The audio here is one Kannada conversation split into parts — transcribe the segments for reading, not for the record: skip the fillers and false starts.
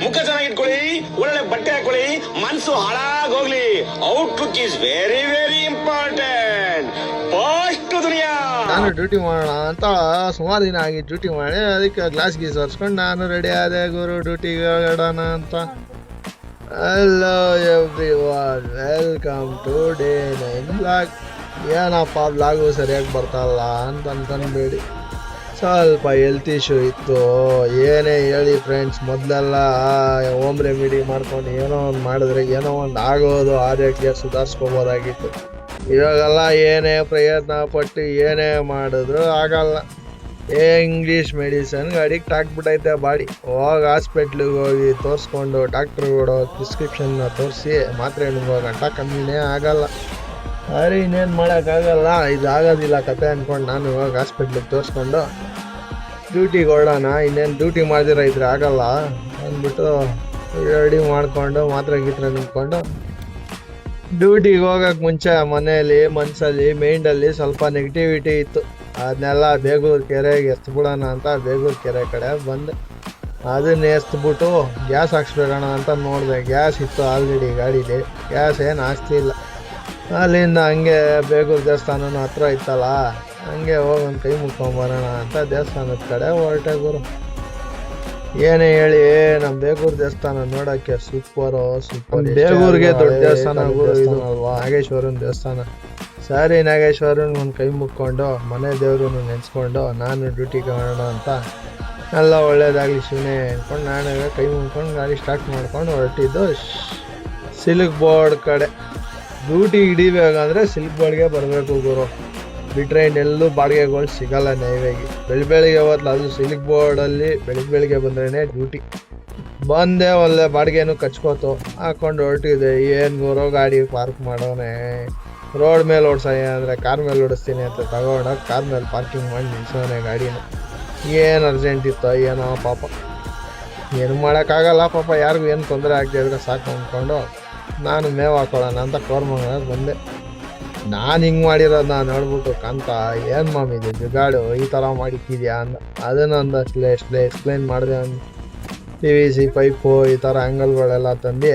ಮುಖ ಚೆನ್ನಾಗಿಟ್ಕೊಳ್ಳಿ, ಒಳ್ಳೆ ಬಟ್ಟೆ ಹಾಕೊಳ್ಳಿ, ಮನಸ್ಸು ಹಾಳಾಗೋಗ್ಲಿ. Outlook is very very important. First ದುನಿಯಾ. ನಾನು ಡ್ಯೂಟಿ ಮಾಡೋಣ ಅಂತ ಸುಮಾರು ದಿನ ಆಗಿ ಡ್ಯೂಟಿ ಮಾಡಿ ಅದಕ್ಕೆ ಗ್ಲಾಸ್ ಗೀಸ್ ಒರೆಸ್ಕೊಂಡು ನಾನು ರೆಡಿ ಆದೆ ಗುರು ಡ್ಯೂಟಿಗೆ ಹೊರಡೋಣ ಅಂತ. Hello everyone, welcome to day 9 blog. ಏನಪ್ಪ ಬ್ಲಾಗು ಸರಿಯಾಗಿ ಬರ್ತಾಯಿಲ್ಲ ಅಂತ ಅನ್ಕೊಂಡ್ಬೇಡಿ, ಸ್ವಲ್ಪ ಹೆಲ್ತ್ ಇಶ್ಯೂ ಇತ್ತು. ಏನೇ ಹೇಳಿ ಫ್ರೆಂಡ್ಸ್, ಮೊದಲೆಲ್ಲ ಹೋಮ್ ರೆಮಿಡಿ ಮಾಡ್ಕೊಂಡು ಏನೋ ಒಂದು ಮಾಡಿದ್ರೆ ಏನೋ ಒಂದು ಆಗೋದು, ಆರೋಗ್ಯ ಸುಧಾರಿಸ್ಕೋಬೋದಾಗಿತ್ತು. ಇವಾಗೆಲ್ಲ ಏನೇ ಪ್ರಯತ್ನ ಪಟ್ಟು ಏನೇ ಮಾಡಿದ್ರು ಆಗಲ್ಲ. ಇಂಗ್ಲೀಷ್ ಮೆಡಿಸನ್ಗೆ ಅಡಿಕ್ಟ್ ಆಗಿಬಿಟ್ಟೈತೆ ಬಾಡಿ. ಹೋಗಿ ಹಾಸ್ಪಿಟ್ಲಿಗೆ ಹೋಗಿ ತೋರಿಸ್ಕೊಂಡು ಡಾಕ್ಟ್ರುಗಳು ಪ್ರಿಸ್ಕ್ರಿಪ್ಷನ್ನ ತೋರಿಸಿ ಮಾತ್ರೆ ಗಂಟ ಕಮ್ಮಿನೇ ಆಗಲ್ಲ. ಅರೆ ಇನ್ನೇನು ಮಾಡೋಕ್ಕಾಗಲ್ಲ, ಇದು ಆಗೋದಿಲ್ಲ ಕತೆ ಅಂದ್ಕೊಂಡು ನಾನು ಇವಾಗ ಹಾಸ್ಪಿಟ್ಲಿಗೆ ತೋರಿಸ್ಕೊಂಡು ಡ್ಯೂಟಿಗೆ ಹೊರಡೋಣ. ಇನ್ನೇನು ಡ್ಯೂಟಿ ಮಾಡ್ದಿರ ಇದ್ರೆ ಆಗಲ್ಲ ಅಂದ್ಬಿಟ್ಟು ರೆಡಿ ಮಾಡಿಕೊಂಡು ಮಾತ್ರೆ ಗೀತ್ರೆ ನಿಂತ್ಕೊಂಡು ಡ್ಯೂಟಿಗೆ ಹೋಗೋಕ್ಕೆ ಮುಂಚೆ ಮನೆಯಲ್ಲಿ ಮನಸ್ಸಲ್ಲಿ ಮೈಂಡಲ್ಲಿ ಸ್ವಲ್ಪ ನೆಗೆಟಿವಿಟಿ ಇತ್ತು. ಅದನ್ನೆಲ್ಲ ಬೇಗೂರು ಕೆರೆಗೆ ಎತ್ಬಿಡೋಣ ಅಂತ ಬೇಗೂರು ಕೆರೆ ಕಡೆ ಬಂದೆ. ಅದನ್ನ ಎತ್ಬಿಟ್ಟು ಗ್ಯಾಸ್ ಹಾಕ್ಸ್ಬೇಕಣ ಅಂತ ನೋಡಿದೆ. ಗ್ಯಾಸ್ ಇತ್ತು ಆಲ್ರೆಡಿ ಗಾಡೀಲಿ, ಗ್ಯಾಸ್ ಏನು ಹಾಕ್ತಿಲ್ಲ. ಅಲ್ಲಿಂದ ಹಂಗೆ ಬೇಗೂರು ದೇವಸ್ಥಾನನೂ ಹತ್ರ ಇತ್ತಲ್ಲ, ಹಂಗೆ ಹೋಗಿ ಒಂದು ಕೈ ಮುಕ್ಕೊಂಬರೋಣ ಅಂತ ದೇವಸ್ಥಾನದ ಕಡೆ ಹೊರಟೆ ಗುರು. ಏನೇ ಹೇಳಿ ನಮ್ಮ ಬೇಗೂರು ದೇವಸ್ಥಾನ ನೋಡೋಕ್ಕೆ ಸೂಪರು. ಬೇಗೂರಿಗೆ ದೊಡ್ಡ ದೇವಸ್ಥಾನ ಗುರು ಇದು ಅಲ್ವಾ, ನಾಗೇಶ್ವರನ ದೇವಸ್ಥಾನ. ಸರಿ ನಾಗೇಶ್ವರನ ಒಂದು ಕೈ ಮುಕ್ಕೊಂಡು ಮನೆ ದೇವ್ರನ್ನ ನೆನೆಸ್ಕೊಂಡು ನಾನು ಡ್ಯೂಟಿಗೆ ಮಾಡೋಣ ಅಂತ ಎಲ್ಲ ಒಳ್ಳೇದಾಗಲಿ ಶಿವನೇ ಅಂದ್ಕೊಂಡು ನಾನು ಕೈ ಮುಕ್ಕೊಂಡು ಗಾಡಿ ಸ್ಟಾರ್ಟ್ ಮಾಡ್ಕೊಂಡು ಹೊರಟಿದ್ದು ಸಿಲ್ಕ್ ಬೋರ್ಡ್ ಕಡೆ. ಡ್ಯೂಟಿ ಹಿಡಿಬೇಕಂದ್ರೆ ಸಿಲ್ಕ್ ಬೋರ್ಡ್ಗೆ ಬರಬೇಕು ಗುರು, ಬಿಟ್ಟರೆ ಇನ್ನೆಲ್ಲೂ ಬಾಡಿಗೆಗಳು ಸಿಗಲ್ಲ ನೈವೇಗಿ. ಬೆಳಿಗ್ಗೆ ಹೊತ್ತು ಅದು ಸಿಲ್ಕ್ ಬೋರ್ಡಲ್ಲಿ ಬೆಳಿಗ್ಗೆ ಬಂದ್ರೇ ಡ್ಯೂಟಿ. ಬಂದೆ ಒಳ್ಳೆ ಬಾಡಿಗೆನೂ ಕಚ್ಕೋತು ಹಾಕ್ಕೊಂಡು ಹೊರಟಿದೆ. ಏನು ಗುರು ಗಾಡಿ ಪಾರ್ಕ್ ಮಾಡೋನೆ, ರೋಡ್ ಮೇಲೆ ಓಡಿಸೋಣ ಅಂದರೆ ಕಾರ್ ಮೇಲೆ ಓಡಿಸ್ತೀನಿ ಅಂತ ತಗೊಂಡೋಗಿ ಕಾರ್ ಮೇಲೆ ಪಾರ್ಕಿಂಗ್ ಮಾಡಿ ನಿಲ್ಸೋನೆ ಗಾಡಿನ. ಏನು ಅರ್ಜೆಂಟ್ ಇತ್ತು ಏನೋ ಪಾಪ, ಏನು ಮಾಡೋಕ್ಕಾಗಲ್ಲ ಪಾಪ, ಯಾರಿಗೂ ಏನು ತೊಂದರೆ ಆಗದೆ ಸಾಕು ಅಂದ್ಕೊಂಡು ನಾನು ಮೇವು ಹಾಕೊಳ್ಳೋಣ ಅಂತ ಕೋರ್ಮಂಗ್ಳೂರಿಗೆ ಬಂದೆ. ನಾನು ಹಿಂಗೆ ಮಾಡಿರೋದು ನಾನು ನೋಡ್ಬಿಟ್ಟು ಕಾಂತ ಏನು ಮಾಮಿ ಇದು ಜುಗಾಡು ಈ ಥರ ಮಾಡಿಕ್ಕಿದ್ಯಾ ಅಂದ. ಅದನ್ನೊಂದಷ್ಟು ಎಕ್ಸ್ಪ್ಲೈನ್ ಮಾಡಿದೆ. ಒಂದು PVC ಪೈಪು ಈ ಥರ ಆ್ಯಂಗಲ್ಗಳೆಲ್ಲ ತಂದು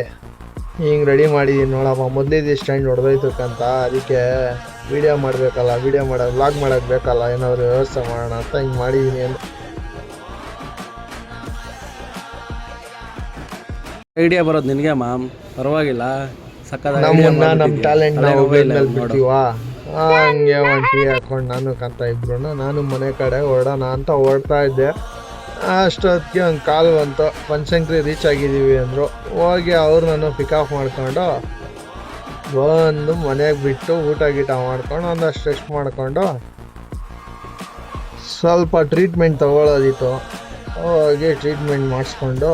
ಹಿಂಗೆ ರೆಡಿ ಮಾಡಿದ್ದೀನಿ ನೋಡಪ್ಪ. ಮೊದಲಿದ್ದು ಸ್ಟ್ಯಾಂಡ್ ಹೊಡೆದೋಯ್ತು ಅಂತ, ಅದಕ್ಕೆ ವೀಡಿಯೋ ಮಾಡಬೇಕಲ್ಲ, ವ್ಲಾಗ್ ಮಾಡೋಕ್ಕೆ ಬೇಕಲ್ಲ, ಏನಾದರೂ ವ್ಯವಸ್ಥೆ ಮಾಡೋಣ ಅಂತ ಹಿಂಗೆ ಮಾಡಿದ್ದೀನಿ ಅಂತ. ಐಡಿಯಾ ಬರೋದು ನಿನಗೆ ಮಾಮ್, ಪರವಾಗಿಲ್ಲ. ನಮ್ಮನ್ನ ನಮ್ಮ ಟ್ಯಾಲೆಂಟ್ ನಾವು ಮೇಲೆ ಬಿಡ್ತೀವ. ಹಂಗೆ ಒಂದು ಟೀ ಹಾಕ್ಕೊಂಡು ನಾನು ಕಂತ ಇಬ್ರು ನಾನು ಮನೆ ಕಡೆ ಹೊರಡೋಣ ಅಂತ ಹೊರಡ್ತಾ ಇದ್ದೆ. ಅಷ್ಟೊತ್ತಿಗೆ ಒಂದು ಕಾಲ್ ಬಂತು, ಬನಶಂಕರಿ ರೀಚ್ ಆಗಿದ್ದೀವಿ ಅಂದರು. ಹೋಗಿ ಅವ್ರು ನಾನು ಪಿಕಪ್ ಮಾಡ್ಕೊಂಡು ಬಂದು ಮನೆಗೆ ಬಿಟ್ಟು ಊಟ ಗೀಟ ಮಾಡ್ಕೊಂಡು ಒಂದಷ್ಟು ರೆಸ್ಟ್ ಮಾಡಿಕೊಂಡು ಸ್ವಲ್ಪ ಟ್ರೀಟ್ಮೆಂಟ್ ತೊಗೊಳೋದಿತ್ತು. ಹೋಗಿ ಟ್ರೀಟ್ಮೆಂಟ್ ಮಾಡಿಸ್ಕೊಂಡು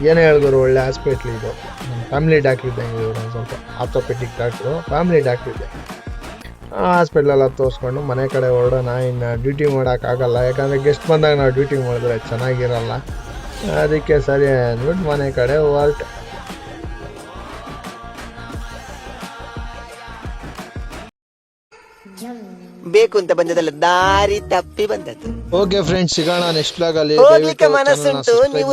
ಏನೇ ಹೇಳಿದ್ರು ಒಳ್ಳೆ ಹಾಸ್ಪಿಟ್ಲ್ ಇದು, ನಮ್ಮ ಫ್ಯಾಮಿಲಿ ಡಾಕ್ಟ್ರ್ ಇದ್ದಂಗೆ ಇವರು. ಒಂದು ಸ್ವಲ್ಪ ಆರ್ಥೋಪೆಟಿಕ್ ಡಾಕ್ಟ್ರು, ಫ್ಯಾಮಿಲಿ ಡಾಕ್ಟ್ರ್ ಇದೆ. ಹಾಸ್ಪಿಟ್ಲೆಲ್ಲ ತೋರಿಸ್ಕೊಂಡು ಮನೆ ಕಡೆ ಹೊರಡೋಣ. ಇನ್ನು ಡ್ಯೂಟಿ ಮಾಡೋಕ್ಕಾಗಲ್ಲ, ಯಾಕಂದರೆ ಗೆಸ್ಟ್ ಬಂದಾಗ ನಾವು ಡ್ಯೂಟಿ ಮಾಡಿದ್ರೆ ಚೆನ್ನಾಗಿರಲ್ಲ. ಅದಕ್ಕೆ ಸರಿ ಅಂದ್ಬಿಟ್ಟು ಮನೆ ಕಡೆ ಹೊರಟೆ. ಬೇಕು ಅಂತ ಬಂದದಲ್ಲ, ದಾರಿ ತಪ್ಪಿ ಬಂದದ್ದು. ಓಕೆ ಫ್ರೆಂಡ್ಸ್, ಸಿಗೋಣ ನೆಕ್ಸ್ಟ್ ಬ್ಲಾಗಲ್ಲಿ. ಹೋಗ್ಲಿಕ್ಕೆ ಮನಸ್ಸುಂಟು, ನೀವು